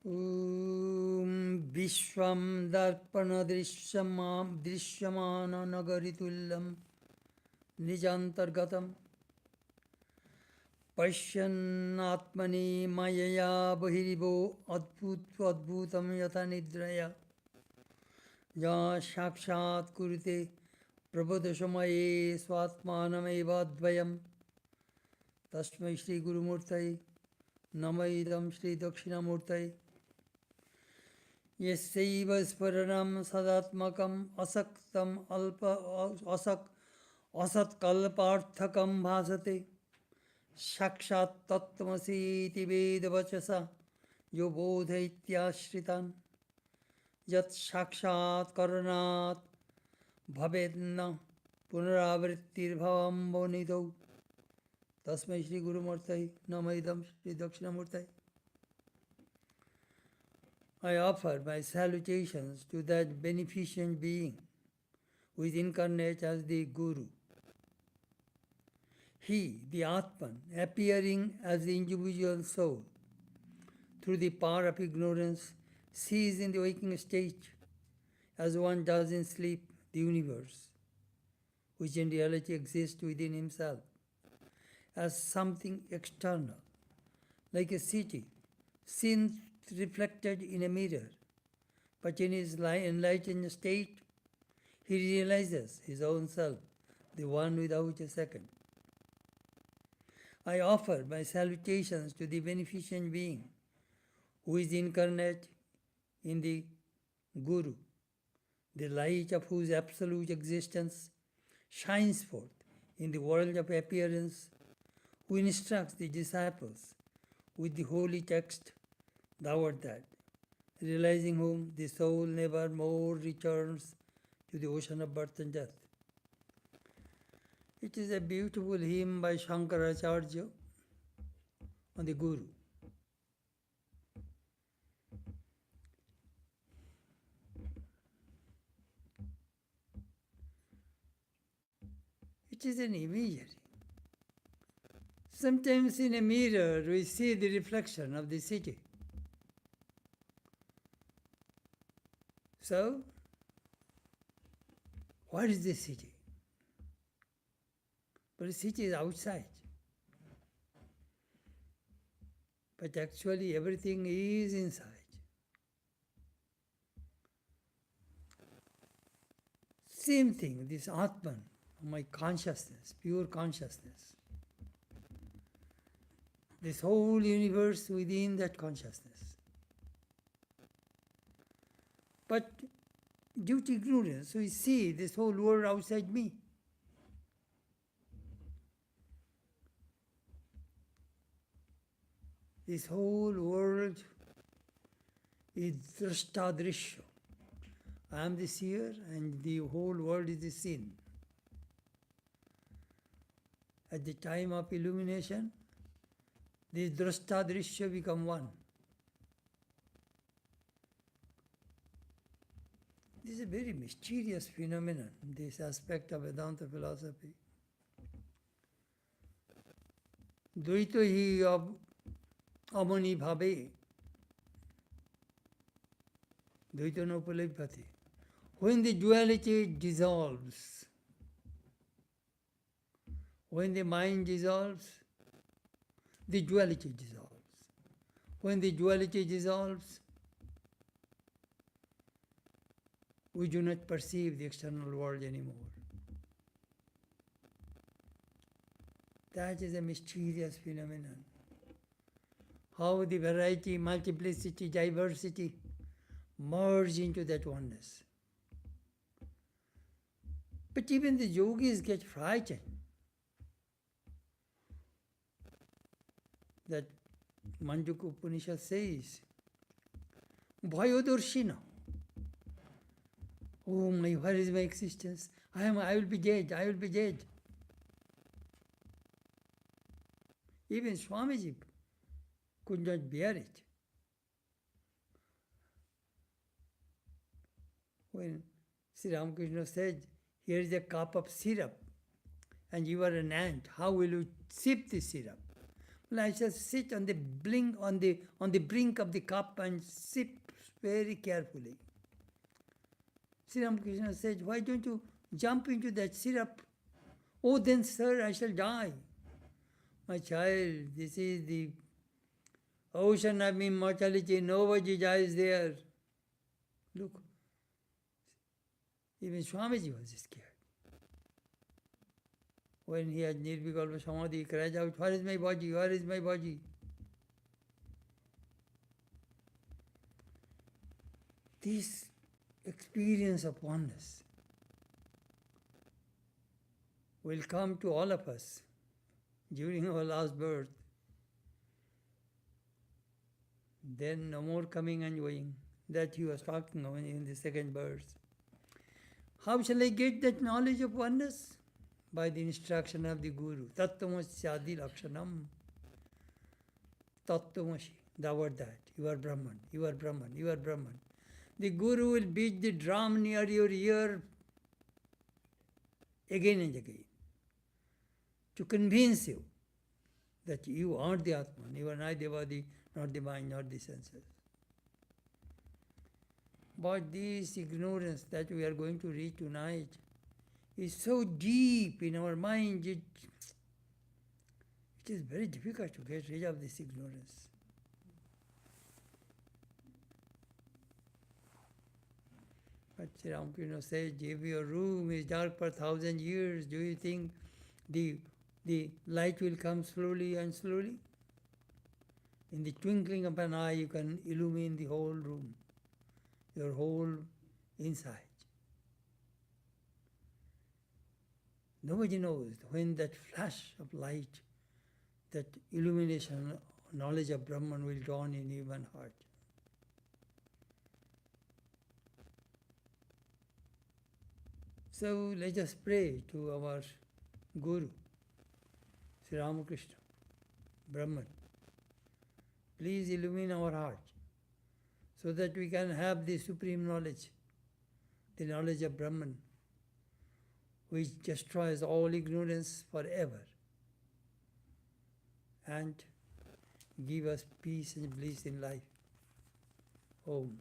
ॐ विश्वं दर्पणदृश्यमाननगरितुल्यं निजान्तर्गतं पश्यन्नात्मनि मयया बहिरिवो अद्भुतं यथा निद्रया या साक्षात् कुरुते प्रबोधसमये स्वात्मानमेवाद्वयं तस्मै श्रीगुरुमूर्तये नमः इदं श्रीदक्षिणामूर्तये यस्यैव स्फुरणं सदात्मकम् असक्तम् असत्कल्पार्थकं भासते साक्षात् तत्त्वमसीति वेदवचसा यो बोधयत्याश्रितान् यत् साक्षात्करणात् भवेन्न पुनरावृत्तिर्भवम्बोनिधौ तस्मै श्रीगुरुमूर्तये नमः इदं श्रीदक्षिणामूर्तये. I offer my salutations to that beneficent being who is incarnate as the Guru. He, the Atman, appearing as the individual soul, through the power of ignorance, sees in the waking state, as one does in sleep, the universe, which in reality exists within himself, as something external, like a city, seen reflected in a mirror. But in his enlightened state, he realizes his own self, the one without a second. I offer my salutations to the beneficent being who is incarnate in the Guru, the light of whose absolute existence shines forth in the world of appearance, who instructs the disciples with the holy text, "Thou art that," realizing whom the soul never more returns to the ocean of birth and death. It is a beautiful hymn by Shankaracharya on the Guru. It is an imagery. Sometimes in a mirror we see the reflection of the city. So, what is the city? But the city is outside. But actually everything is inside. Same thing, this Atman, my consciousness, pure consciousness. This whole universe within that consciousness. But due to ignorance, we see this whole world outside me. This whole world is drashta-drishya. I am the seer and the whole world is the seen. At the time of illumination, this drashta-drishya become one. This is a very mysterious phenomenon, this aspect of Vedanta philosophy. Dvaita hi amani bhave, dvaita no upalabhyate. When the duality dissolves, when the mind dissolves, the duality dissolves. When the duality dissolves, we do not perceive the external world anymore. That is a mysterious phenomenon. How the variety, multiplicity, diversity merge into that oneness. But even the yogis get frightened that Mandukya Upanishad says, Bhayodarshina. Oh my, where is my existence? I will be dead, I will be dead. Even Swamiji could not bear it. When Sri Ramakrishna said, here is a cup of syrup and you are an ant, how will you sip the syrup? Well, I shall sit on the brink of the cup and sip very carefully. Sri Ramakrishna said, why don't you jump into that syrup? Oh, then, sir, I shall die. My child, this is the ocean of immortality. Nobody dies there. Look, even Swamiji was scared. When he had Nirvikalpa Samadhi, he cried out, where is my body? Where is my body? This experience of oneness will come to all of us during our last birth. Then no more coming and going. That he was talking of in the second verse. How shall I get that knowledge of oneness? By the instruction of the Guru. Tattvamasi Lakshanam. Tattvamasi, thou art that. You are Brahman, you are Brahman, you are Brahman. The Guru will beat the drum near your ear again and again to convince you that you are the Atman, you are not the body, not the mind, not the senses. But this ignorance that we are going to read tonight is so deep in our mind, it is very difficult to get rid of this ignorance. But Sri Ramakrishna says, if your room is dark for 1,000 years, do you think the light will come slowly and slowly? In the twinkling of an eye, you can illumine the whole room, your whole inside. Nobody knows when that flash of light, that illumination, knowledge of Brahman will dawn in human heart. So let us pray to our Guru, Sri Ramakrishna, Brahman. Please illumine our heart so that we can have the supreme knowledge, the knowledge of Brahman, which destroys all ignorance forever and give us peace and bliss in life. Om.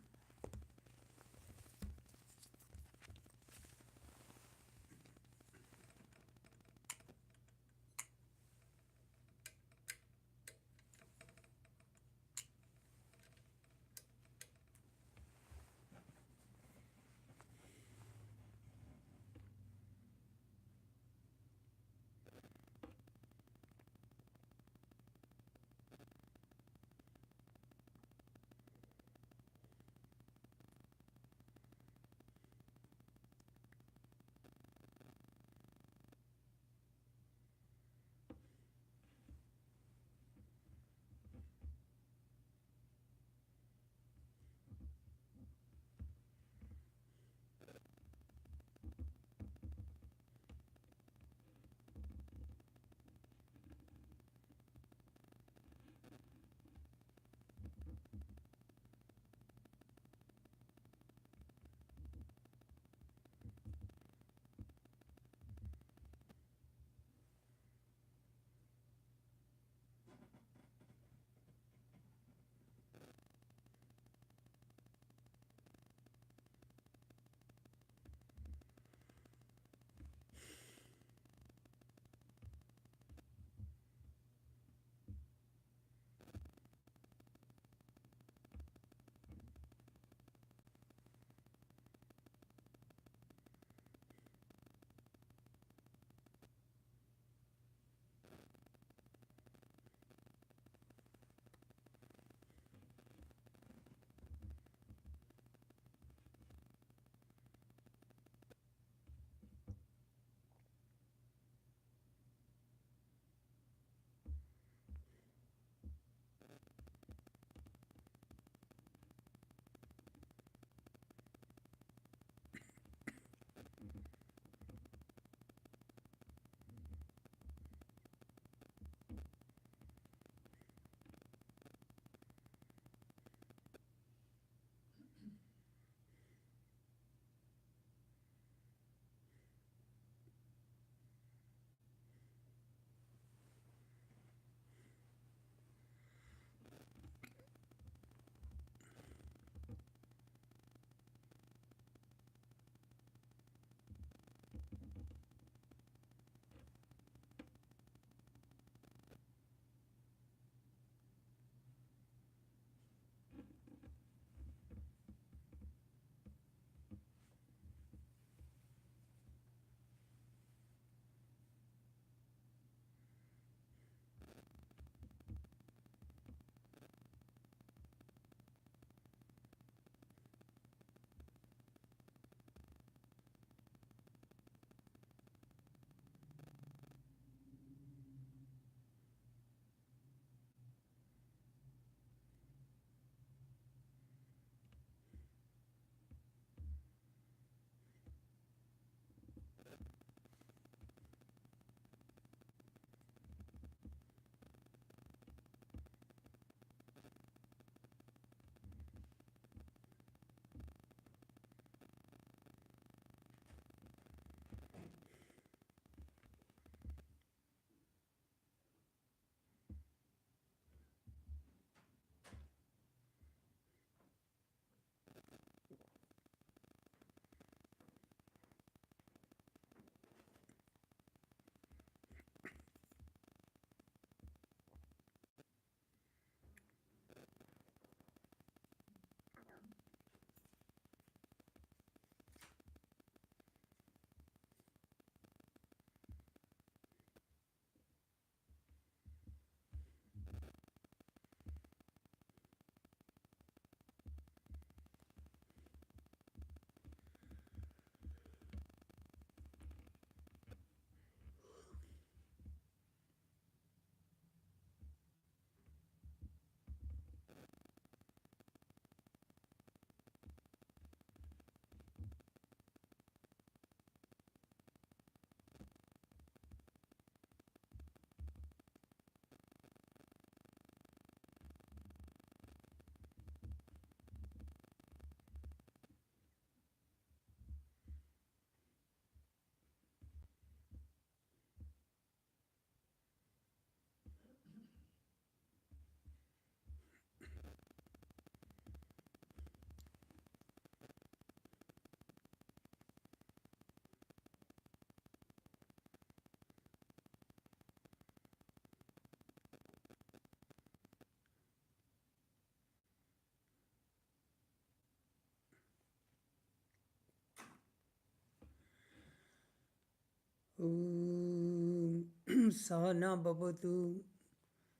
Om Sahana Bhavatu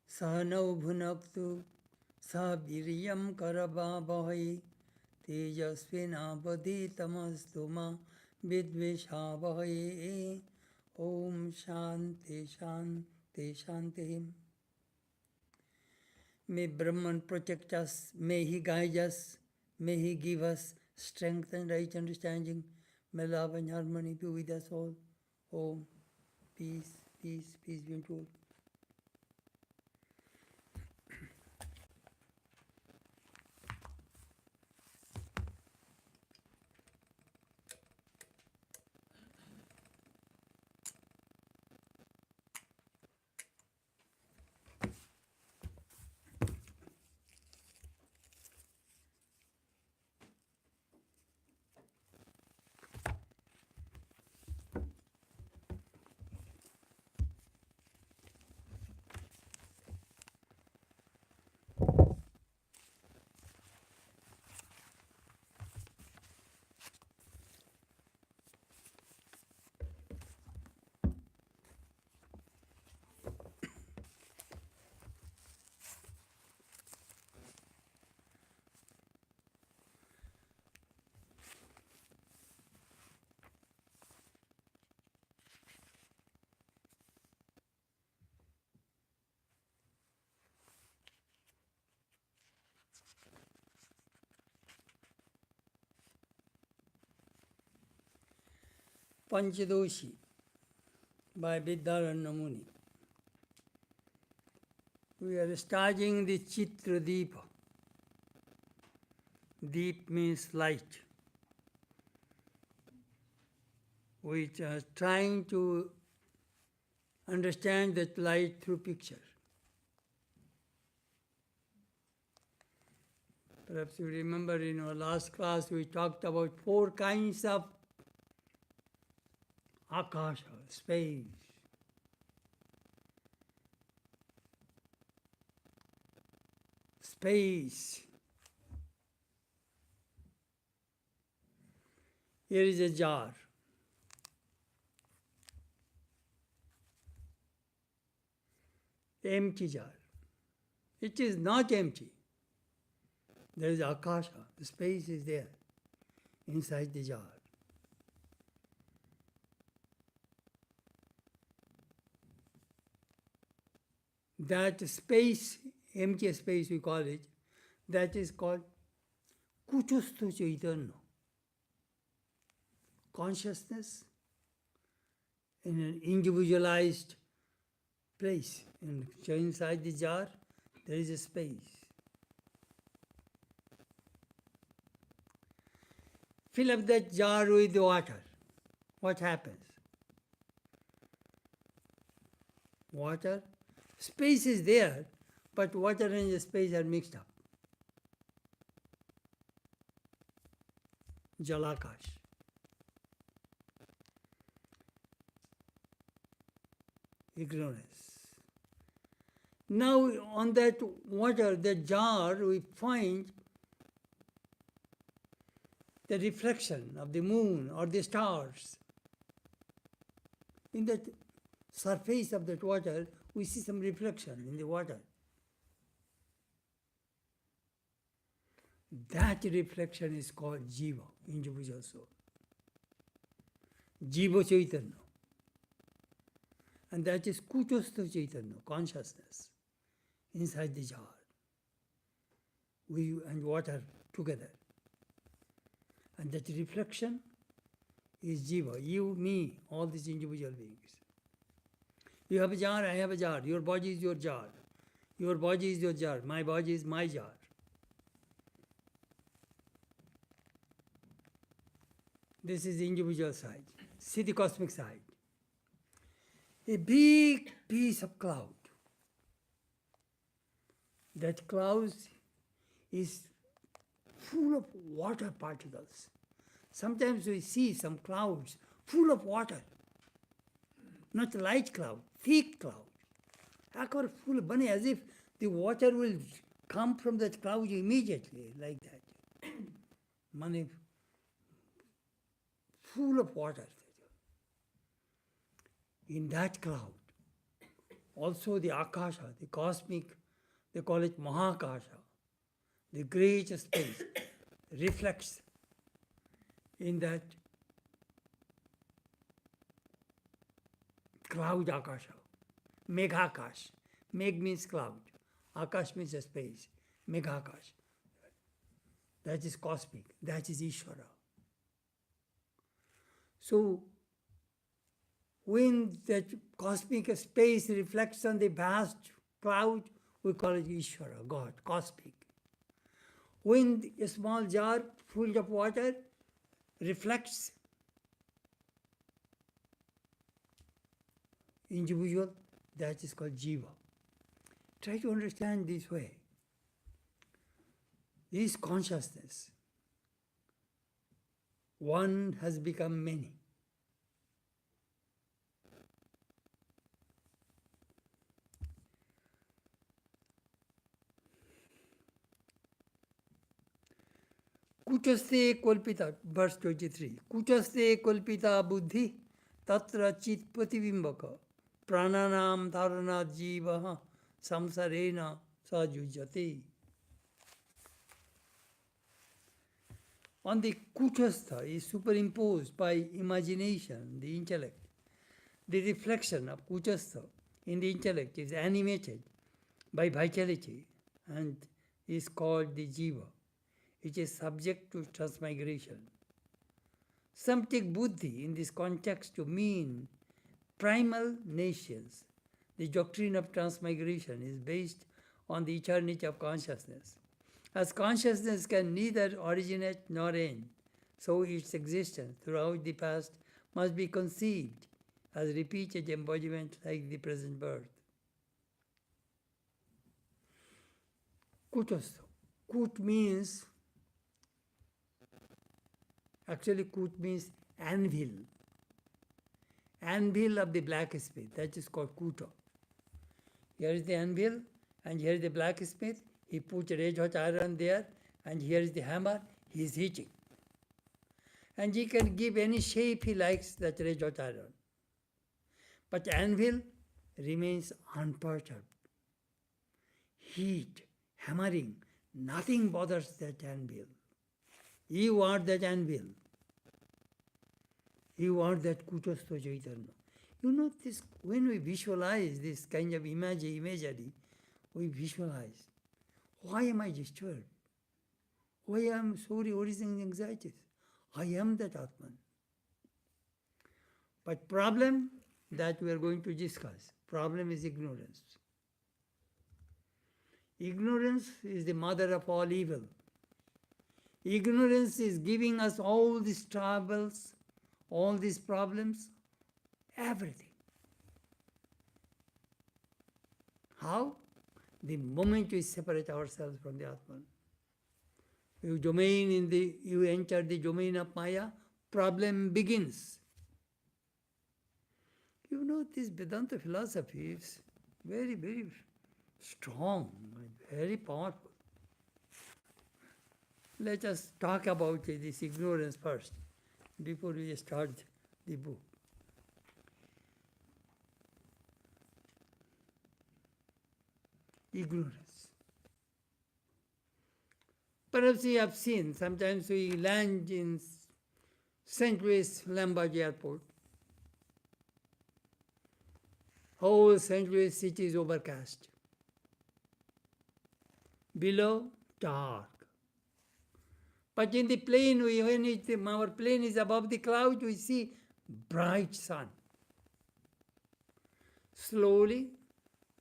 Sahanau Bhunaktu Saviryam Karavavahai Tejasvinavaditamastu ma Vidvishavahai. Om Shanti Shanti Shanti. May Brahman protect us, may he guide us, may he give us strength and right understanding. May love and harmony be with us all. Om. Peace, peace, peace be unto all. Panchadasi by Vedanta Muni. We are studying the Chitra Deepa. Deep means light. We are trying to understand that light through picture. Perhaps you remember in our last class we talked about 4 kinds of akasha, space. Space. Here is a jar. Empty jar. It is not empty. There is akasha. The space is there inside the jar. That space, empty space we call it, that is called Kuchustu Chaitanya. Consciousness in an individualized place. And inside the jar, there is a space. Fill up that jar with water. What happens? Water, space is there, but water and the space are mixed up. Jalakash. Ignorance. Now on that water, that jar, we find the reflection of the moon or the stars. In that surface of that water, we see some reflection in the water. That reflection is called Jiva, individual soul. Jiva Chaitanya. And that is Kuchustu Chaitanya, consciousness, inside the jar. We and water together. And that reflection is Jiva, you, me, all these individual beings. You have a jar, I have a jar. Your body is your jar. Your body is your jar. My body is my jar. This is the individual side. See the cosmic side. A big piece of cloud. That cloud is full of water particles. Sometimes we see some clouds full of water. Not light cloud, thick cloud. Akar full bunny, as if the water will come from that cloud immediately, like that. Money full of water. In that cloud, also the Akasha, the cosmic, they call it Mahakasha, the great space, reflects in that cloud Akasha, Meghakash. Meg means cloud, Akash means a space, Meghakash. That is cosmic, that is Ishvara. So, when that cosmic space reflects on the vast cloud, we call it Ishvara, God, cosmic. When a small jar full of water reflects individual, that is called Jiva. Try to understand this way. This consciousness, one has become many. Kuchaste kolpita, verse 23. Kuchaste kolpita buddhi tatra chit pratibimbaka prananam dharana jiva samsarena sajujate. On the Kuchastha is superimposed by imagination, the intellect. The reflection of Kuchastha in the intellect is animated by vitality and is called the Jiva. It is subject to transmigration. Some take buddhi in this context to mean primal nations. The doctrine of transmigration is based on the eternity of consciousness. As consciousness can neither originate nor end, so its existence throughout the past must be conceived as repeated embodiment like the present birth. Kutastha. Kut means, actually Kut means anvil. Anvil of the blacksmith, that is called Kuta. Here is the anvil and here is the blacksmith. He puts red hot iron there and here is the hammer, he is hitting. And he can give any shape he likes that red hot iron. But anvil remains unperturbed. Heat, hammering, nothing bothers that anvil. You are that anvil. You are that Kutastha Chaitanya. You know this, when we visualize this kind of imagery, we visualize. Why am I disturbed? Why am I so originating anxieties? I am that Atman. But problem that we are going to discuss, problem is ignorance. Ignorance is the mother of all evil. Ignorance is giving us all these troubles, all these problems, everything. How? The moment we separate ourselves from the Atman. You enter the domain of Maya, problem begins. You know, this Vedanta philosophy is very, very strong, very powerful. Let us talk about this ignorance first, before we start the book. Ignorance. Perhaps you have seen, sometimes we land in St. Louis Lombard Airport. Whole St. Louis city is overcast. Below, dark. But in the plane, when our plane is above the cloud, we see bright sun. Slowly,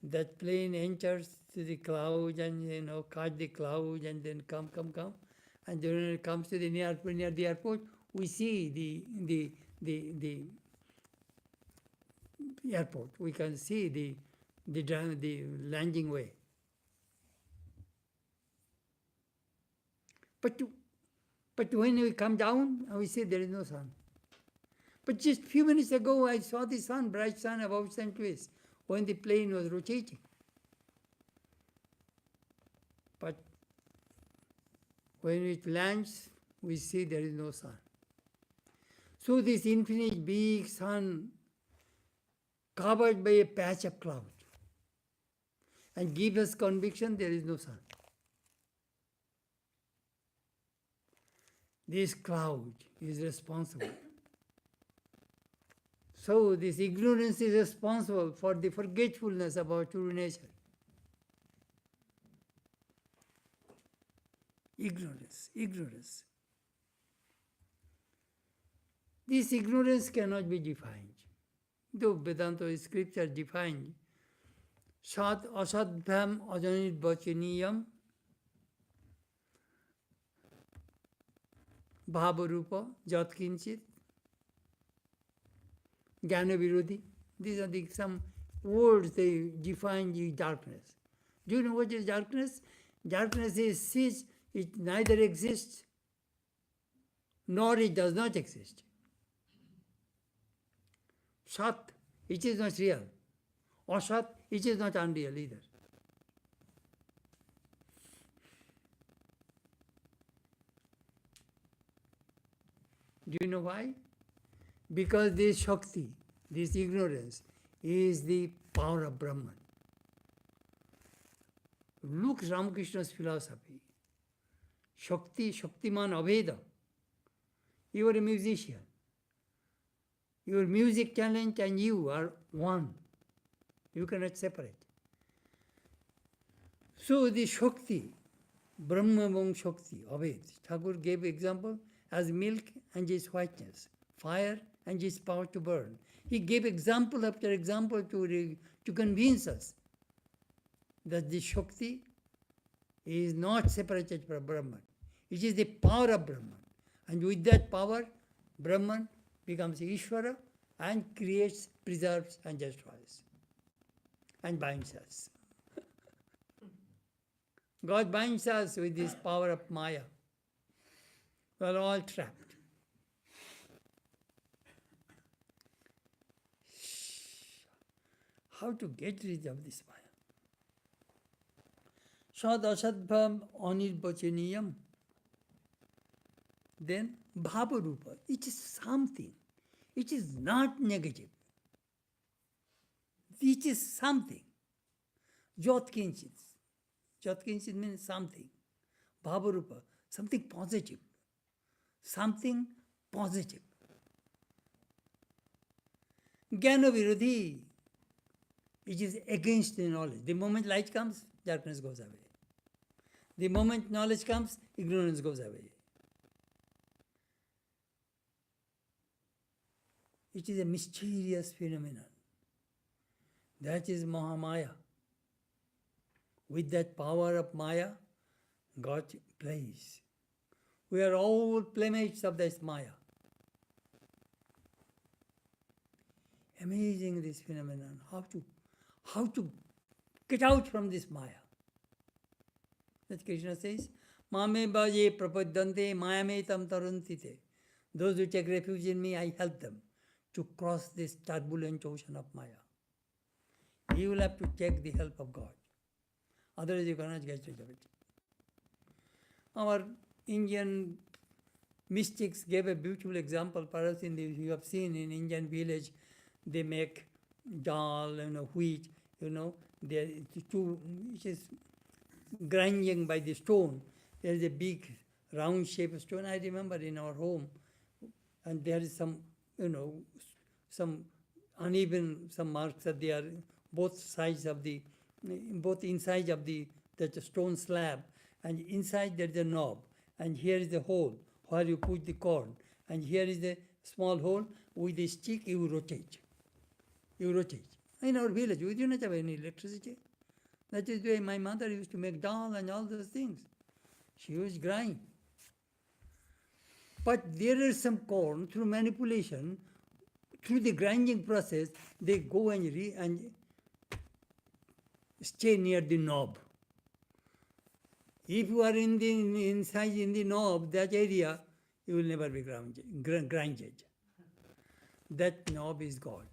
that plane enters to the cloud and cut the cloud and then come. And then when it comes to the near the airport, we see the airport. We can see the landing way. But when we come down, we see there is no sun. But just a few minutes ago, I saw the sun, bright sun above St. Louis, when the plane was rotating. But when it lands, we see there is no sun. So this infinite big sun covered by a patch of cloud, and give us conviction there is no sun. This cloud is responsible. So this ignorance is responsible for the forgetfulness of our true nature. Ignorance, ignorance. This ignorance cannot be defined. Though Vedanta scripture defined Sat asadbhyam ajanit vachaniyam bhavarupa jatkinchit jnana virodhi. These are some words they define the darkness. Do you know what is darkness? Darkness is since it neither exists nor it does not exist. Sat, it is not real. Asat, it is not unreal either. Do you know why? Because this Shakti, this ignorance, is the power of Brahman. Look Ramakrishna's philosophy. Shakti, Shaktiman Aveda. You are a musician. Your music talent and you are one. You cannot separate. So the Shakti, Brahmavang Shakti, Aved, Thakur gave example as milk and its whiteness, fire and its power to burn. He gave example after example to convince us that the Shakti is not separated from Brahman. It is the power of Brahman. And with that power, Brahman becomes Ishvara and creates, preserves and destroys and binds us. God binds us with this power of Maya. We are all trapped. How to get rid of this Maya? Sad asadbham anirvachaniyam. Then bhavarupa. It is something. It is not negative. It is something. Jatkinchit. Jatkinchit means something. Bhavarupa, something positive. Something positive. Jnana virodhi. It is against the knowledge. The moment light comes, darkness goes away. The moment knowledge comes, ignorance goes away. It is a mysterious phenomenon. That is Mahamaya. With that power of Maya, God plays. We are all playmates of this Maya. Amazing this phenomenon. How to get out from this Maya. That Krishna says, Mame bhaje prapaddante mayame tam tarantite. Those who take refuge in me, I help them to cross this turbulent ocean of Maya. You will have to take the help of God. Otherwise you cannot get rid of it. Our Indian mystics gave a beautiful example. Perhaps you have seen in Indian village, they make dal, wheat, they two, which is grinding by the stone. There is a big round shaped stone. I remember in our home, and there is some, some uneven, some marks that they are both sides of the, both inside of that stone slab, and inside there is a knob, and here is the hole where you put the corn, and here is the small hole. With a stick you rotate. You rotate. In our village, we do not have any electricity. That is why my mother used to make dal and all those things. She used grind. But there is some corn, through manipulation, through the grinding process, they go and stay near the knob. If you are inside in the knob, that area, you will never be grinded. That knob is God.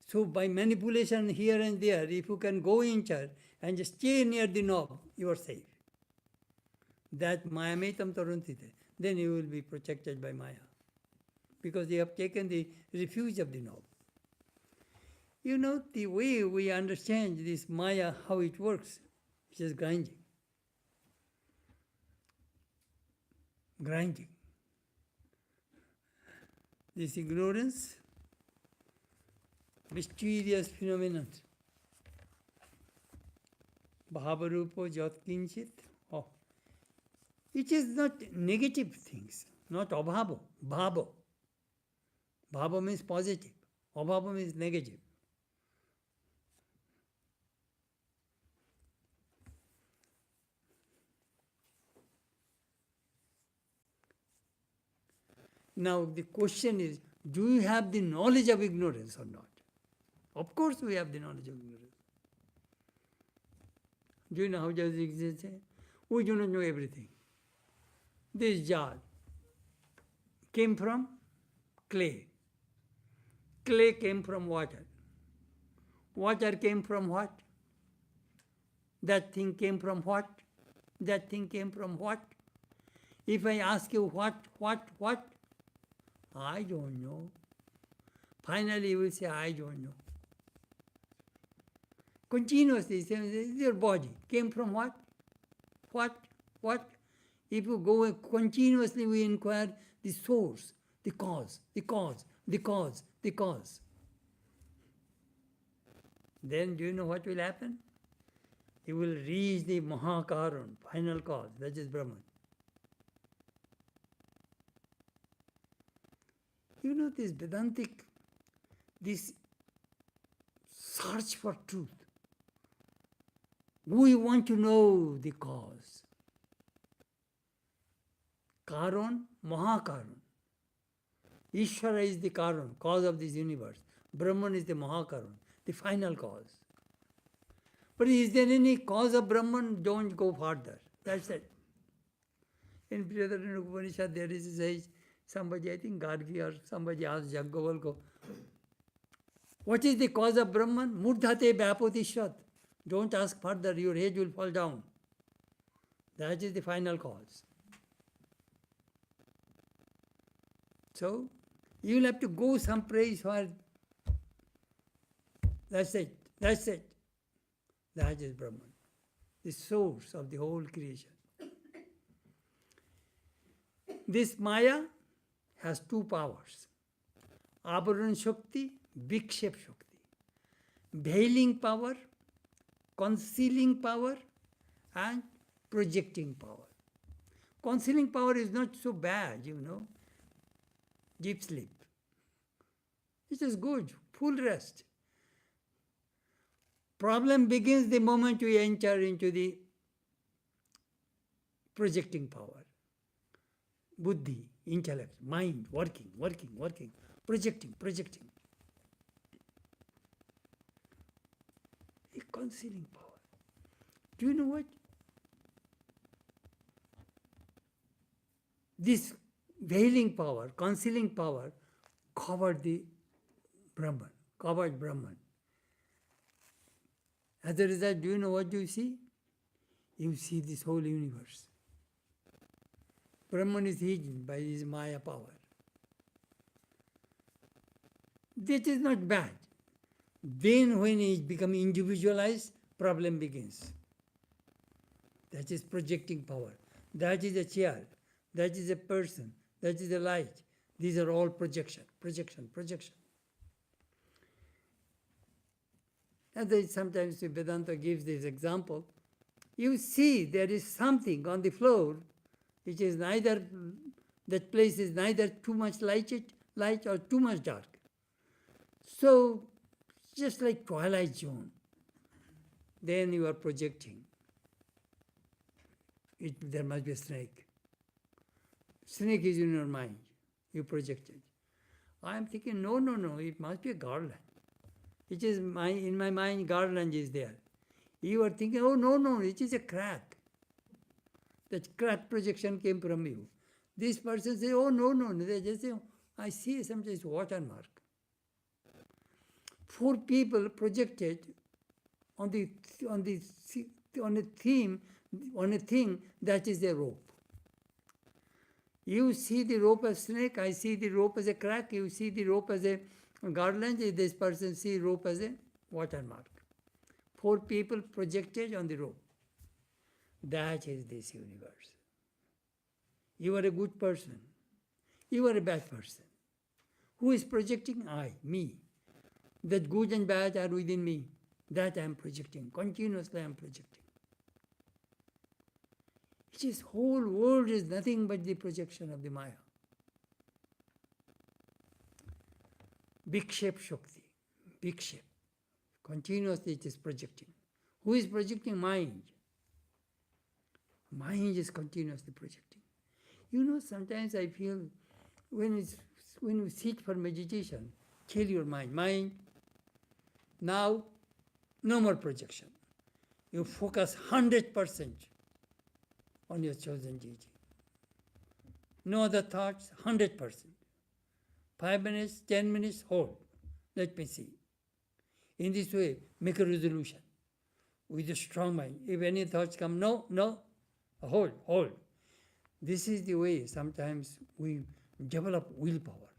So by manipulation here and there, if you can go inside and just stay near the knob, you are safe. That mayametam tarantite, then you will be protected by Maya. Because you have taken the refuge of the knob. You know, the way we understand this Maya, how it works, which is grinding. Grinding. This ignorance, mysterious phenomenon. Bhavarupo jat kinchit. Oh. It is not negative things, not abhava, bhava. Bhava means positive, abhava means negative. Now the question is, do you have the knowledge of ignorance or not? Of course we have the knowledge of ignorance. Do you know how does it exist? We do not know everything. This jar came from clay. Clay came from water. Water came from what? That thing came from what? That thing came from what? If I ask you what? I don't know. Finally you will say, I don't know. Continuously, your body came from what? What? If you go continuously, we inquire the source, the cause. Then do you know what will happen? You will reach the Mahakaran, final cause, that is Brahman. You know this Vedantic, this search for truth. We want to know the cause. Karan, Mahakaran. Ishvara is the Karan, cause of this universe. Brahman is the Mahakaran, the final cause. But is there any cause of Brahman? Don't go further. That's it. In Brihadaranyaka Upanishad there is says, somebody, I think Gargi or somebody asked Jaggovalko, what is the cause of Brahman? Murdhate Vyapotishat. Don't ask further, your head will fall down. That is the final cause. So, you will have to go some place where that's it. That is Brahman, the source of the whole creation. This Maya has two powers, Avaran Shakti, Vikshep Shakti. Veiling power, concealing power, and projecting power. Concealing power is not so bad, you know. Deep sleep. It is good, full rest. Problem begins the moment we enter into the projecting power. Buddhi, intellect, mind, working, projecting. A concealing power. Do you know what? This veiling power, concealing power, covered Brahman. As a result, do you know what you see? You see this whole universe. Brahman is hidden by his Maya power. That is not bad. Then when it becomes individualized, problem begins. That is projecting power. That is a chair. That is a person. That is a light. These are all projection. And sometimes Vedanta gives this example. You see there is something on the floor which is neither, that place is neither too much light or too much dark. So, just like twilight zone, then you are projecting. There must be a snake. Snake is in your mind. You project it. I am thinking, no, it must be a garland. It is in my mind, garland is there. You are thinking, oh, no, it is a crack. That crack projection came from you. This person says, oh, no, they just say, I see sometimes watermark. 4 people projected on a thing that is a rope. You see the rope as snake, I see the rope as a crack, you see the rope as a Garland is this person see rope as a watermark. 4 people projected on the rope. That is this universe. You are a good person. You are a bad person. Who is projecting? I, me. That good and bad are within me. That I am projecting. Continuously I am projecting. It is whole world is nothing but the projection of the Maya. Big shape Shakti. Big shape. Continuously it is projecting. Who is projecting? Mind. Mind is continuously projecting. You know, sometimes I feel when you sit for meditation, tell your mind, mind, now no more projection. You focus 100% on your chosen deity. No other thoughts, 100%. 5 minutes, 10 minutes, hold. Let me see. In this way, make a resolution with a strong mind. If any thoughts come, no, hold. This is the way sometimes we develop willpower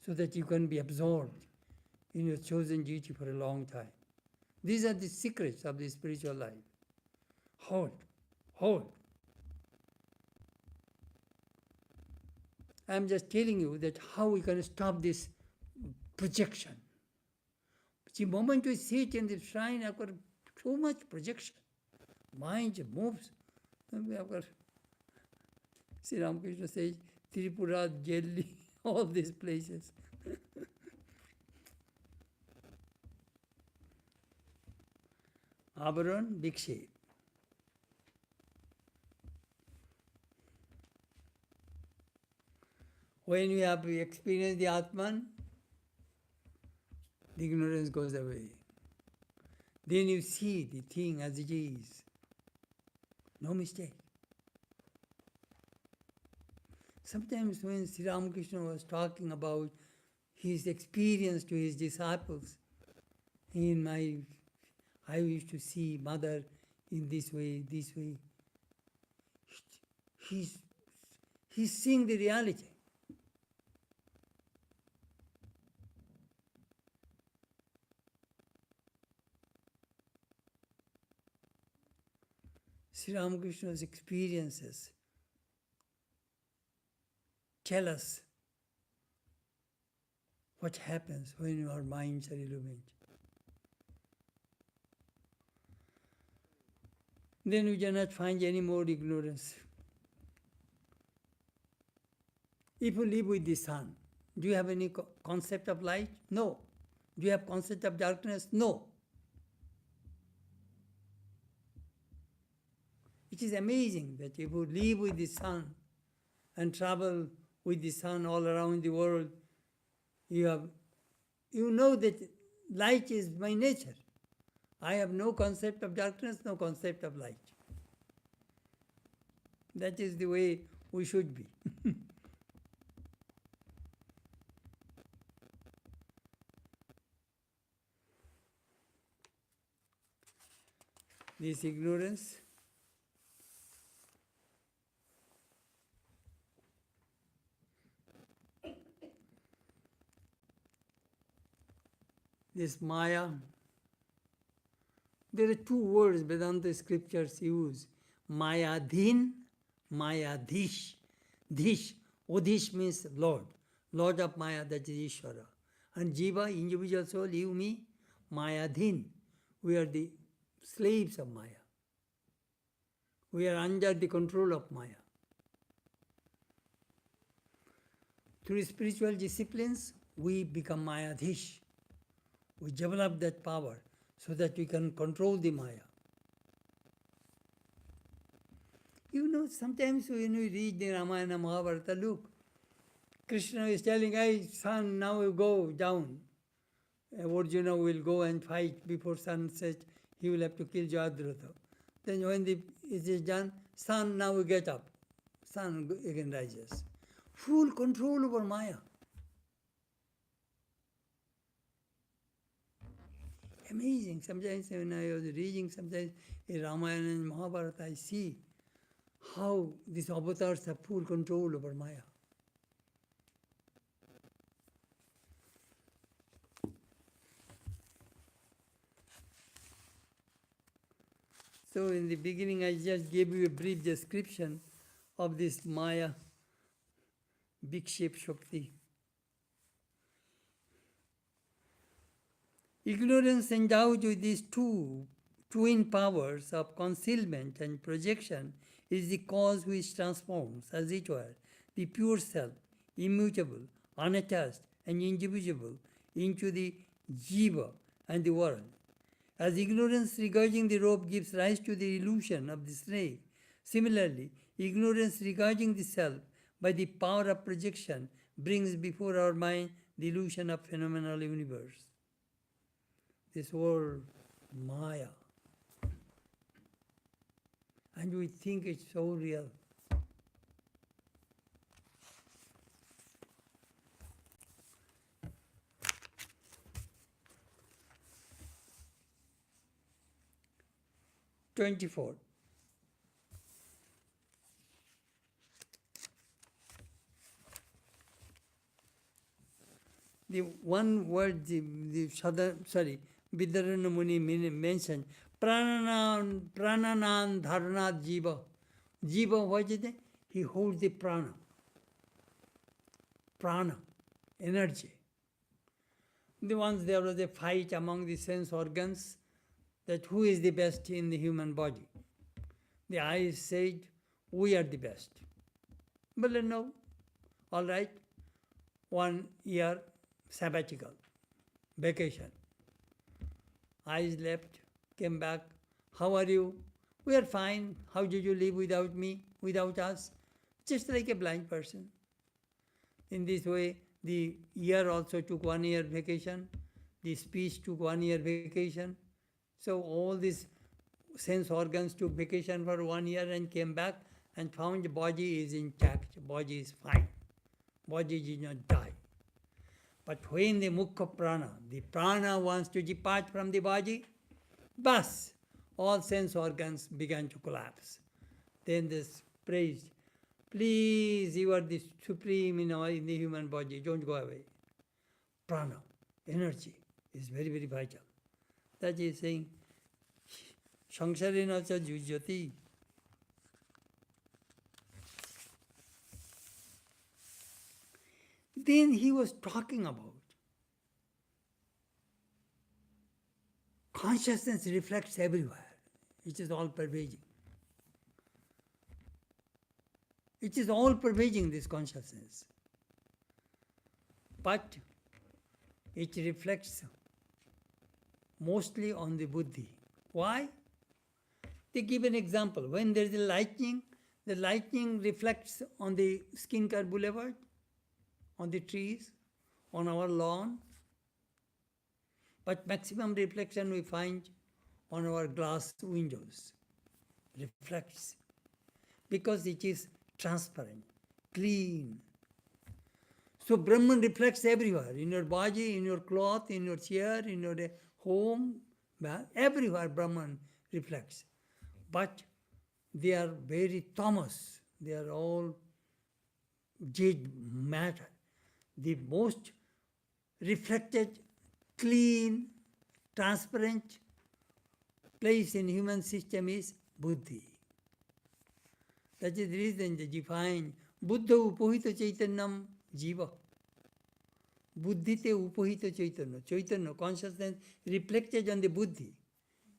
so that you can be absorbed in your chosen deity for a long time. These are the secrets of the spiritual life. Hold. I am just telling you that how we can stop this projection. The moment we sit in the shrine, I've got so much projection. Mind moves. Sri Ramakrishna says, Tripura, Delhi, all these places. Avaran, big shape. When you have experienced the Atman, the ignorance goes away. Then you see the thing as it is. No mistake. Sometimes when Sri Ramakrishna was talking about his experience to his disciples, I used to see mother in this way. He's seeing the reality. Sri Ramakrishna's experiences tell us what happens when our minds are illumined. Then we do not find any more ignorance. If you live with the sun, do you have any concept of light? No. Do you have concept of darkness? No. It is amazing that if you live with the sun and travel with the sun all around the world, you know that light is my nature. I have no concept of darkness, no concept of light. That is the way we should be. This ignorance this Maya, there are 2 words Vedanta scriptures use, Mayadhin, Mayadhish. Dhish, Odhish means Lord. Lord of Maya, that is Ishvara. And Jiva, individual soul, you, me, Mayadhin. We are the slaves of Maya. We are under the control of Maya. Through spiritual disciplines, we become Mayadhish. We develop that power so that we can control the Maya. You know, sometimes when we read the Ramayana Mahabharata, look, Krishna is telling, hey, son, now you go down. Arjuna will go and fight before sunset. He will have to kill Jayadratha. Then when it is done, son, now you get up. Sun again rises. Full control over Maya. Amazing. Sometimes when I was reading sometimes in Ramayana and Mahabharata, I see how these avatars have full control over Maya. So in the beginning I just gave you a brief description of this Maya, big shape Shakti. Ignorance endowed with these two twin powers of concealment and projection is the cause which transforms, as it were, the pure self, immutable, unattached, and indivisible, into the jiva and the world. As ignorance regarding the rope gives rise to the illusion of the snake, similarly, ignorance regarding the self by the power of projection brings before our mind the illusion of phenomenal universe. This word Maya. And we think it's so real. "24. The one word Vidarana Muni mentioned, Prananan Dharnat Jiva. Jiva, what is it? He holds the prana. Prana, energy. Once there was a fight among the sense organs that who is the best in the human body. The eyes said, we are the best. But no, all right, 1 year sabbatical, vacation. Eyes left, came back. How are you? We are fine. How did you live without me, without us? Just like a blind person. In this way, the ear also took 1 year vacation. The speech took 1 year vacation. So all these sense organs took vacation for 1 year and came back and found the body is intact, body is fine. Body did not die. But when the mukha prana, the prana wants to depart from the body, bas, all sense organs began to collapse. Then this praised, please, you are the supreme in the human body, don't go away. Prana, energy, is very, very vital. That is saying, sangsarena cha jujyati. Then he was talking about consciousness reflects everywhere. It is all pervading. It is all pervading, this consciousness. But it reflects mostly on the buddhi. Why? They give an example. When there is the lightning reflects on the Skincare Boulevard, on the trees, on our lawn. But maximum reflection we find on our glass windows. Reflects. Because it is transparent, clean. So Brahman reflects everywhere, in your body, in your cloth, in your chair, in your home, everywhere Brahman reflects. But they are very tamas, they are all jade matter. The most reflected, clean, transparent place in human system is buddhi. That is the reason they define Buddha upohita chaitanyam jiva. Buddhite upohita chaitanya. Chaitanya, consciousness reflected on the buddhi,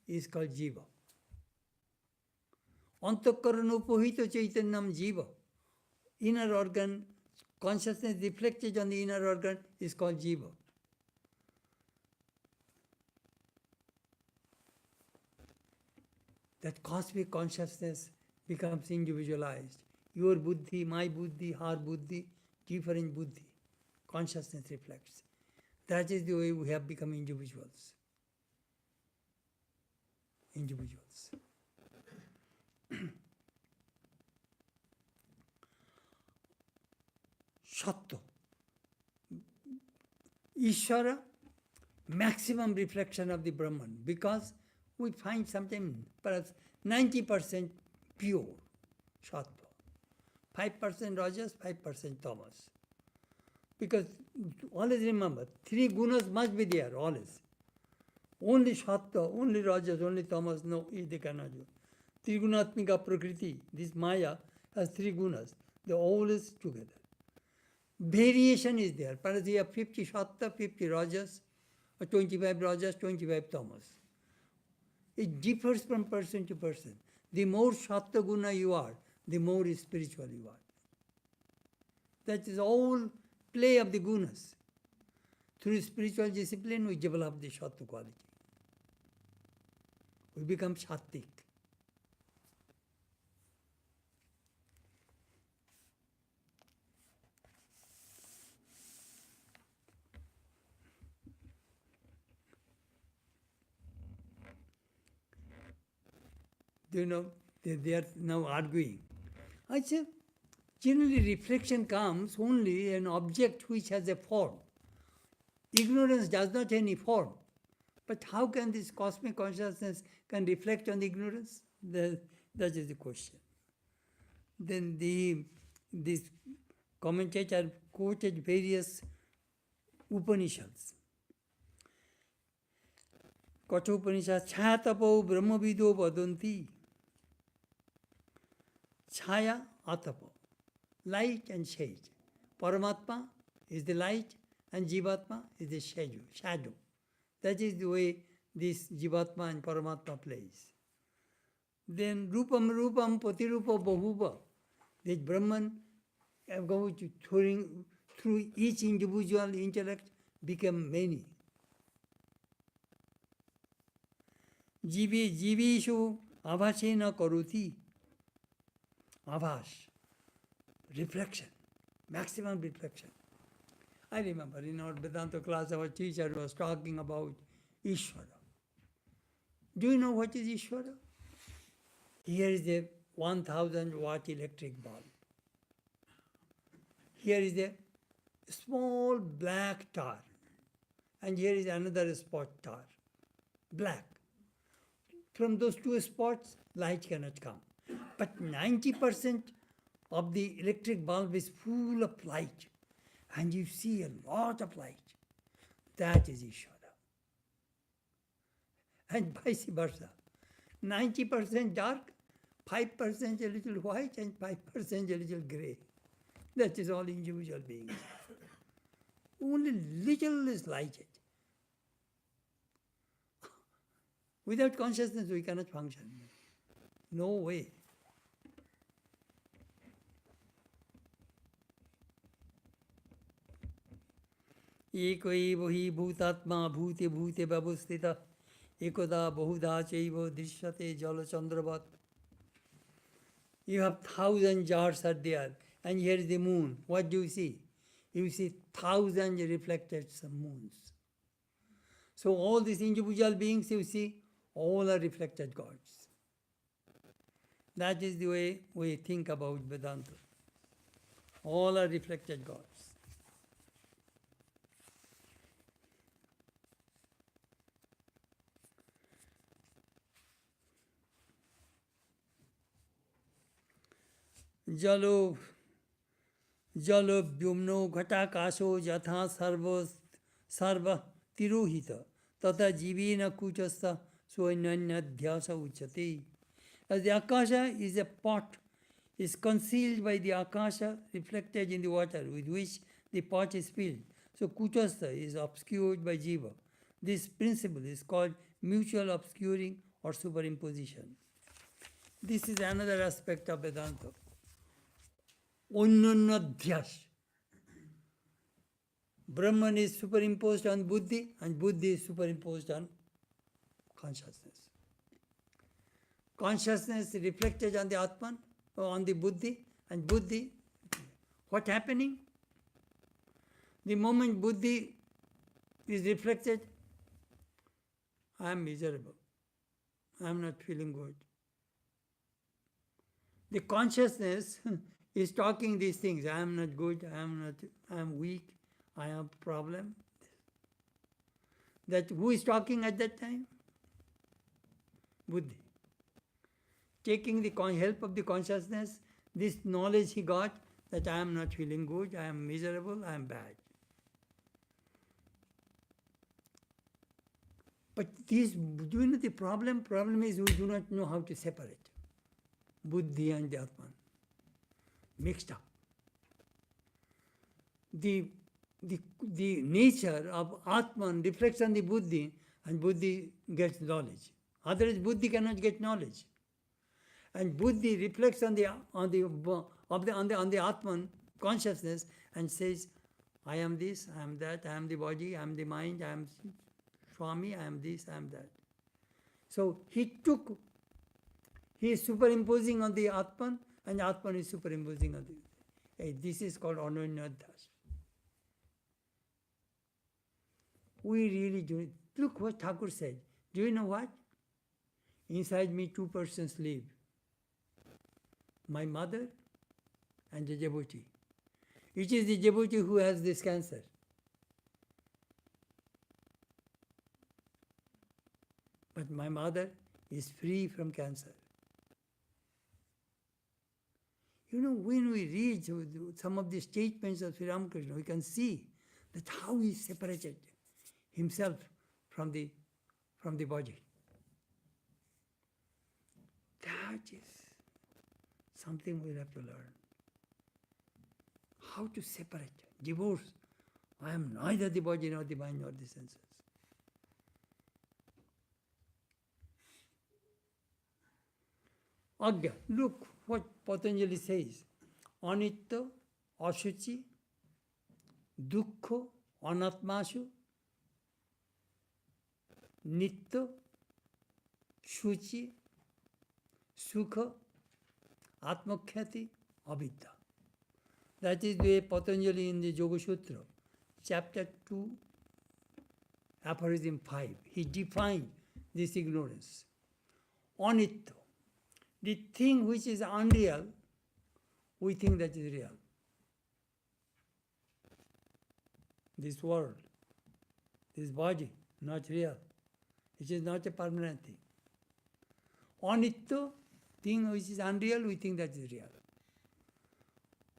is called jiva. Antakarana upohita chaitanyam jiva. Inner organ, consciousness reflected on the inner organ is called jiva. That cosmic consciousness becomes individualized. Your buddhi, my buddhi, her buddhi, different buddhi. Consciousness reflects. That is the way we have become individuals. Individuals. Sattva. Ishvara, maximum reflection of the Brahman, because we find sometimes perhaps 90% pure sattva, 5% rajas, 5% tamas. Because always remember, 3 gunas must be there, always. Only sattva, only rajas, only tamas, no, they cannot do. Trigunatmika Prakriti, this Maya has three gunas. They all is together. Variation is there. Perhaps you have 50 Sattva, 50 Rajas, or 25 Rajas, 25 Tamas. It differs from person to person. The more Sattva guna you are, the more spiritual you are. That is all play of the gunas. Through spiritual discipline, we develop the Sattva quality. We become Sattik. Do you know, they are now arguing. I say, generally reflection comes only an object which has a form. Ignorance does not have any form. But how can this cosmic consciousness can reflect on the ignorance? That is the question. Then this commentator quoted various Upanishads. Katha Upanishad, Chhatapo Brahmavido Vadanti. Chhaya, Atapa. Light and shade. Paramatma is the light and Jivatma is the shadow. That is the way this Jivatma and Paramatma plays. Then Rupam Rupam Patirupa Bahuva. This Brahman going through each individual intellect become many. Jivishu avashena karuti. Avash. Reflection. Maximum reflection. I remember in our Vedanta class, our teacher was talking about Ishvara. Do you know what is Ishvara? Here is a 1000 watt electric bulb. Here is a small black tar. And here is another spot tar. Black. From those two spots, light cannot come. But 90% of the electric bulb is full of light. And you see a lot of light. That is Ishvara. And vice versa. 90% dark, 5% a little white, and 5% a little gray. That is all individual beings. Only little is lighted. Without consciousness, we cannot function. No way. Ekaiva hi bhutatma bhute bhute babustita ekada bahuda chaiva drishyate jala chandravat. You have 1,000 jars are there, and here is the moon. What do you see? You see 1,000 reflected moons. So all these individual beings you see, all are reflected gods. That is the way we think about Vedanta. All are reflected gods. Jalo vyumno ghatakasho jatha sarva tirohita tata jivena kuchasta swainanyadhyasa uchate. As the akasha is a pot, is concealed by the akasha reflected in the water with which the pot is filled. So kuchasta is obscured by jiva. This principle is called mutual obscuring or superimposition. This is another aspect of Vedanta. Onnanadhyas. Brahman is superimposed on buddhi and buddhi is superimposed on consciousness. Consciousness reflected on the Atman, or on the buddhi, and buddhi, what happening? The moment buddhi is reflected, I am miserable. I am not feeling good. The consciousness is talking these things. I am not good, I am weak, I have a problem. That who is talking at that time? Buddhi. Taking the help of the consciousness, this knowledge he got that I am not feeling good, I am miserable, I am bad. But this, do you know the problem? Problem is we do not know how to separate. Buddhi and the Atman, mixed up. The nature of Atman reflects on the Buddhi, and Buddhi gets knowledge. Otherwise, Buddhi cannot get knowledge. And Buddhi reflects on the Atman consciousness and says, I am this, I am that, I am the body, I am the mind, I am Swami, I am this, I am that. So he is superimposing on the Atman, and Atman is superimposing on the. This is called Ananyadhas. We really do. Look what Thakur said. Do you know what? Inside me, two persons live. My mother and the devotee. It is the devotee who has this cancer. But my mother is free from cancer. You know, when we read some of the statements of Sri Ramakrishna, we can see that how he separated himself from the body. That is something we'll have to learn. How to separate, divorce. I am neither the body nor the mind nor the senses. Agya, look what Patanjali says. Anitya, ashuchi, dukkha, anatmashu, nitya, shuchi, sukha, atmakhyati, avidya. That is the way Patanjali in the Yoga Sutra, chapter 2, aphorism 5. He defined this ignorance. Anitya. The thing which is unreal, we think that is real. This world, this body, not real. It is not a permanent thing. Anitya, thing which is unreal, we think that is real.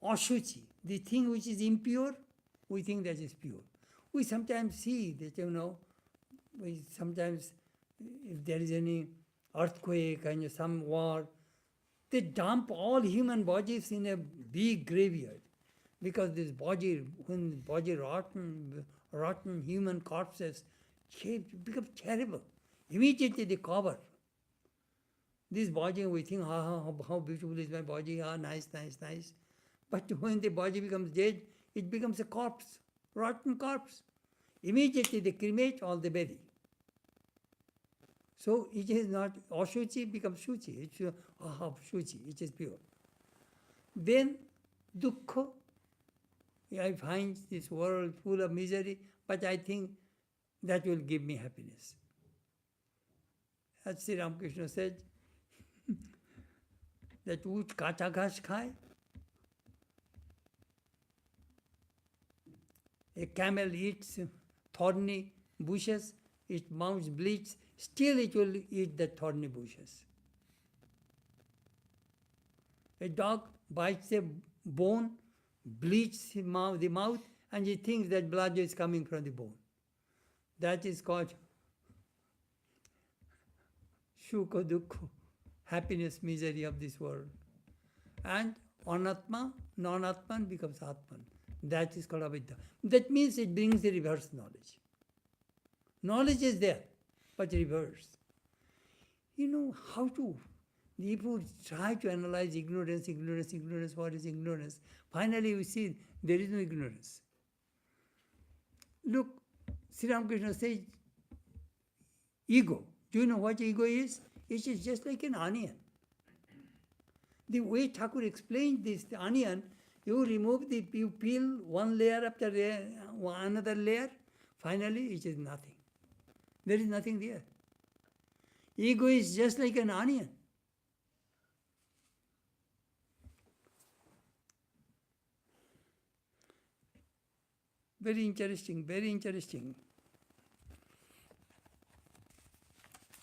Ashuchi, the thing which is impure, we think that is pure. We sometimes see that, we sometimes, if there is any earthquake and some war, they dump all human bodies in a big graveyard. Because this body, when the body rotten human corpses, become terrible. Immediately they cover. This body, we think, how beautiful is my body, nice. But when the body becomes dead, it becomes a corpse, rotten corpse. Immediately they cremate all the body. So it is not, ashuchi becomes shuchi. It's shuchi, it is pure. Then dukkha, I find this world full of misery, but I think that will give me happiness. As Sri Ramakrishna said, that wood kacha ghash khai, a camel eats thorny bushes, its mouth bleeds, still it will eat the thorny bushes. A dog bites a bone, bleeds the mouth, and he thinks that blood is coming from the bone. That is called sukha dukkha, happiness, misery of this world. And anatma, non-atman becomes atman. That is called avidya. That means it brings the reverse knowledge. Knowledge is there, but reverse. How to, if you try to analyze ignorance, what is ignorance? Finally we see there is no ignorance. Look, Sri Ramakrishna says, ego. Do you know what ego is? It is just like an onion. The way Thakur explained this, the onion, you peel one layer after another layer, finally it is nothing. There is nothing there. Ego is just like an onion. Very interesting, very interesting.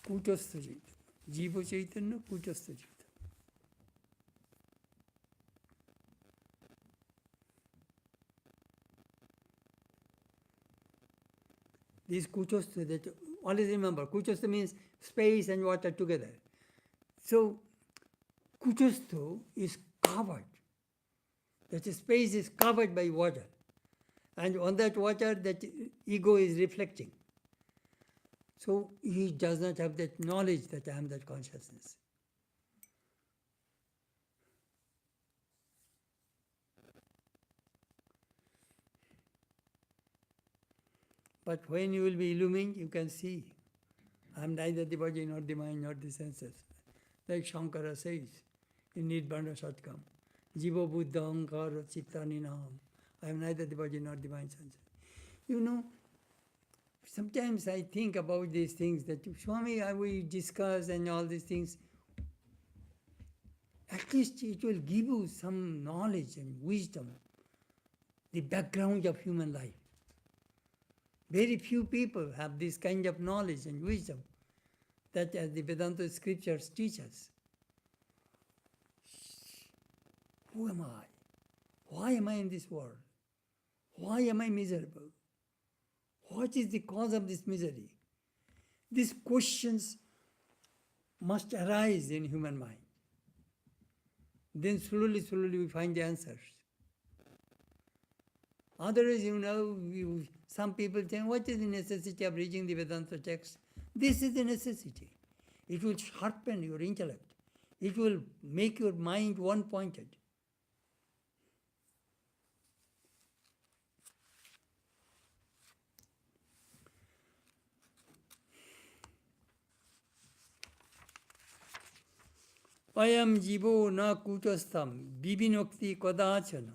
Kutastha Chaitanya. Jiva Chaitanya, Kutastha Chaitanya. This Kutastha, that always remember, Kutastha means space and water together. So, Kutastho is covered. That space is covered by water. And on that water, that ego is reflecting. So he does not have that knowledge that I am that consciousness. But when you will be illumined, you can see, I am neither the body nor the mind nor the senses. Like Shankara says in Nibbana Satkam, Jiva Buddha Ankara Chittani Nam. I am neither the body nor the mind senses. You know, sometimes I think about these things that Swami, we discuss and all these things. At least it will give you some knowledge and wisdom, the background of human life. Very few people have this kind of knowledge and wisdom that as the Vedanta scriptures teach us. Who am I? Why am I in this world? Why am I miserable? What is the cause of this misery? These questions must arise in human mind. Then slowly we find the answers. Otherwise, some people say, what is the necessity of reading the Vedanta text? This is the necessity. It will sharpen your intellect. It will make your mind one-pointed. Ayam jivo na kutastam bibinokti kodachana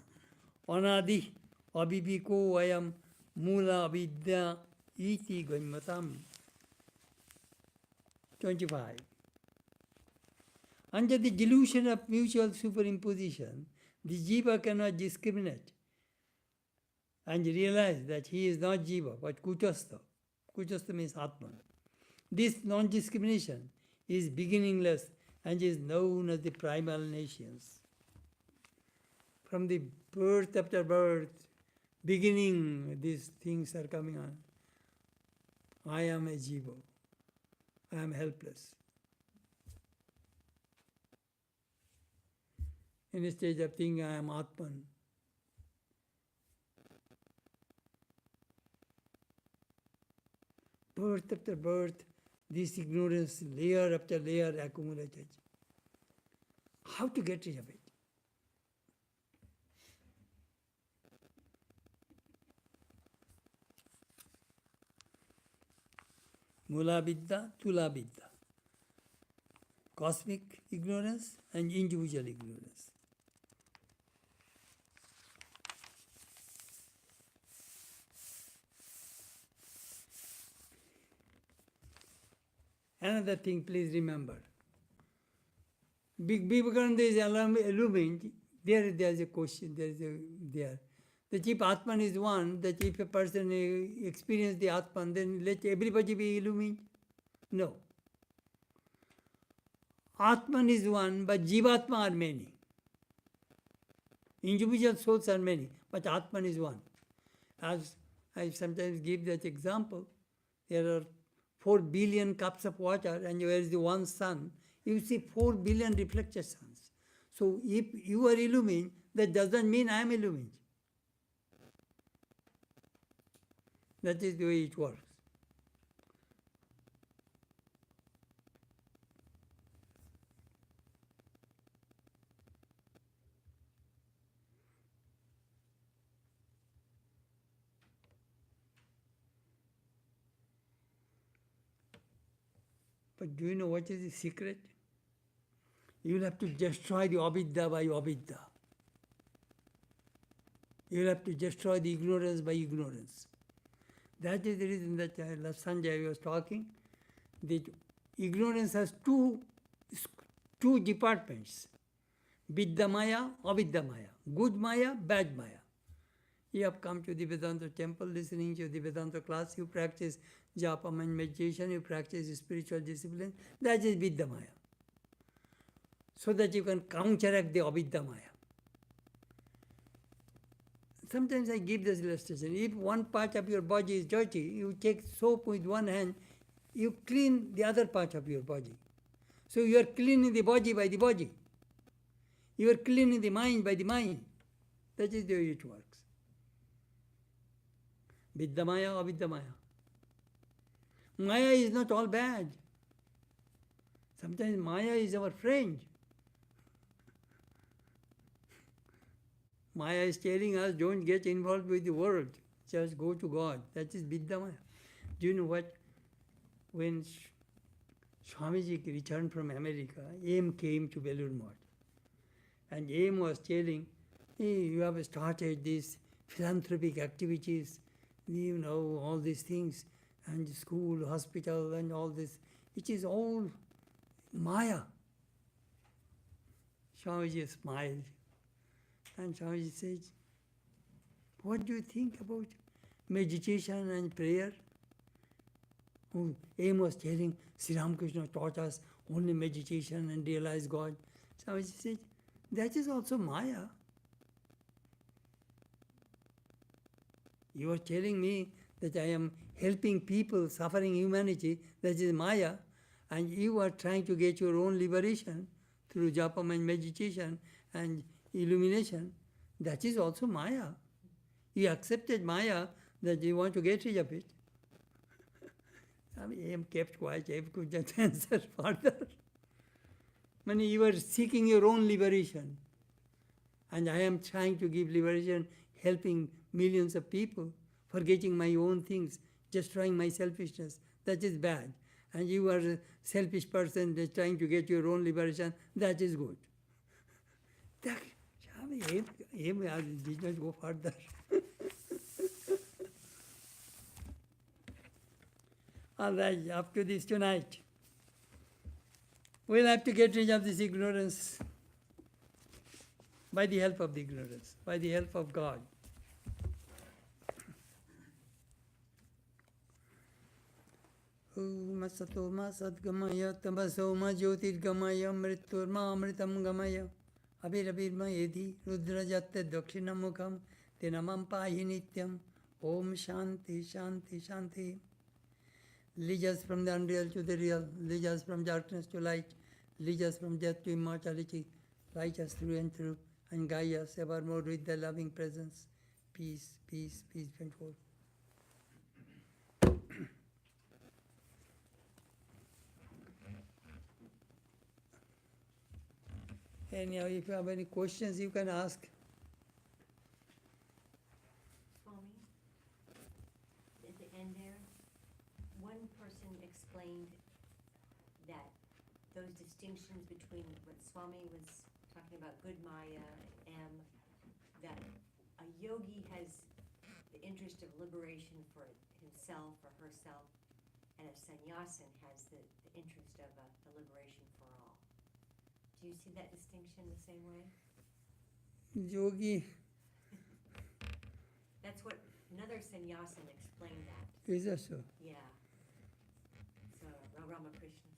anadi abibiko ayam mula vidya iti gaimatam. 25. Under the delusion of mutual superimposition, the jiva cannot discriminate and realize that he is not jiva but kutastha. Kutastha means Atman. This non-discrimination is beginningless and is known as the primal nations. From the birth after birth, beginning, these things are coming on. I am a jiva. I am helpless. In a stage of thinking, I am Atman. Birth after birth, this ignorance, layer after layer accumulated. How to get rid of it? Mula Vidya, Tula Vidya. Cosmic ignorance and individual ignorance. Another thing, please remember. Vivekananda is illumined. There is a question. That if Atman is one, that if a person experiences the Atman, then let everybody be illumined? No. Atman is one, but Jivatma are many. Individual souls are many, but Atman is one. As I sometimes give that example, there are 4 billion cups of water and where is the one sun, you see 4 billion reflected suns. So if you are illumined, that doesn't mean I am illumined. That is the way it works. But do you know what is the secret? You will have to destroy the avidya by avidya. You will have to destroy the ignorance by ignorance. That is the reason that last Sunday I was talking, that ignorance has two departments, Vidya Maya, Avidya Maya, good Maya, bad Maya. You have come to the Vedanta temple, listening to the Vedanta class, you practice japa and meditation, you practice spiritual discipline, that is Vidya Maya. So that you can counteract the Avidya Maya. Sometimes I give this illustration. If one part of your body is dirty, you take soap with one hand, you clean the other part of your body. So you are cleaning the body by the body. You are cleaning the mind by the mind. That is the way it works. Vidyamaya, avidyamaya. Maya is not all bad. Sometimes Maya is our friend. Maya is telling us, don't get involved with the world. Just go to God. That is Vidyamaya. Do you know what? When Swamiji returned from America, M came to Belur Math. And M was telling, hey, you have started these philanthropic activities, you know, all these things, and school, hospital, and all this. It is all Maya. Swamiji smiled. And Swamiji says, what do you think about meditation and prayer? Oh, M was telling, Sri Ramakrishna taught us only meditation and realize God. Swamiji said, that is also Maya. You are telling me that I am helping people, suffering humanity, that is Maya, and you are trying to get your own liberation through japa and meditation and illumination. That is also Maya. You accepted Maya that you want to get rid of it. I mean, M kept quiet, M could not answer further. I mean, you are seeking your own liberation. And I am trying to give liberation, helping millions of people, forgetting my own things, just trying my selfishness. That is bad. And you are a selfish person just trying to get your own liberation. That is good. That, M did not go further. All right, up to this tonight. We'll have to get rid of this ignorance by the help of the ignorance, by the help of God. Om Satoma Sadgamaya Tamasoma Jyotirgamaya Mriturma Amritam Gamaya Abhirabhirma Edi Rudrajatta Dakshinamukam Tinamam Pahi Nityam Om Shanti Shanti Shanti. Lead us from the unreal to the real, lead us from darkness to light, lead us from death to immortality, light us through and through, and guide us evermore with the loving presence. Peace, peace, peace, control. Anyhow, if you have any questions, you can ask. Swami, at the end there, one person explained that those distinctions between what Swami was talking about, good Maya, M, that a yogi has the interest of liberation for himself or herself, and a sannyasin has the interest of the liberation for all. Do you see that distinction the same way? Yogi. That's what another sannyasin explained that. Is that so? Yeah. So Ramakrishna.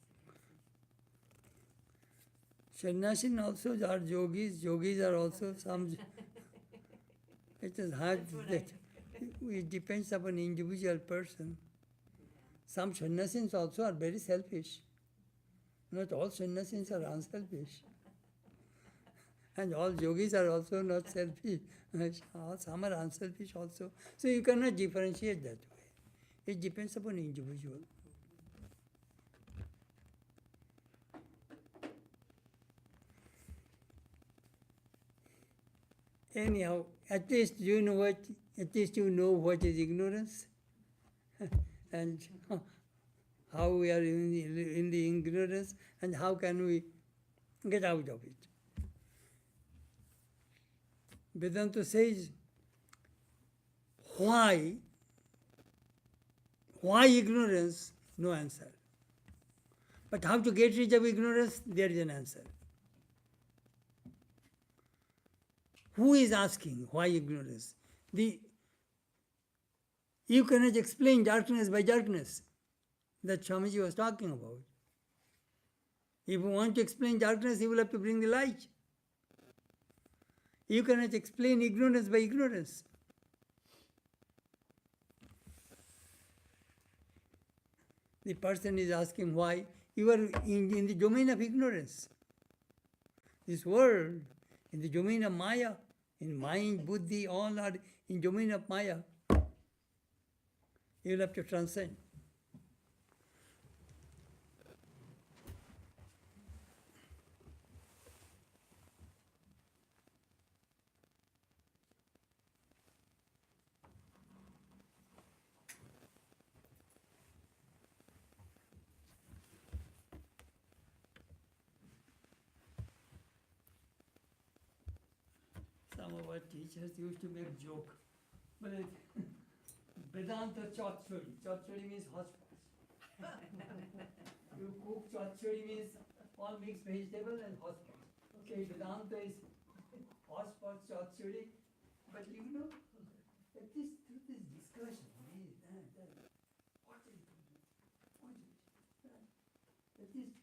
Sannyasin also are yogis. Yogis are also some. It is hard that it depends upon individual person. Some sannyasins also are very selfish. Not all sannyasins are unselfish. And all yogis are also not selfish. Some are unselfish also. So you cannot differentiate that way. It depends upon individual. Anyhow, at least you know what is ignorance and how we are in the ignorance and how can we get out of it. Vedanta says, why ignorance? No answer. But how to get rid of ignorance? There is an answer. Who is asking why ignorance? You cannot explain darkness by darkness that Swamiji was talking about. If you want to explain darkness, you will have to bring the light. You cannot explain ignorance by ignorance. The person is asking why. You are in the domain of ignorance. This world In the domain of Maya, in mind, buddhi, all are in domain of Maya. You'll have to transcend. Some of our teachers used to make joke. But Vedanta chachuri. Chachuri means hodgepodge. You cook chachuri means all mixed vegetable and hodgepodge. Okay, Vedanta is hodgepodge chachuri. But you know, that this through this discussion, what is it? That is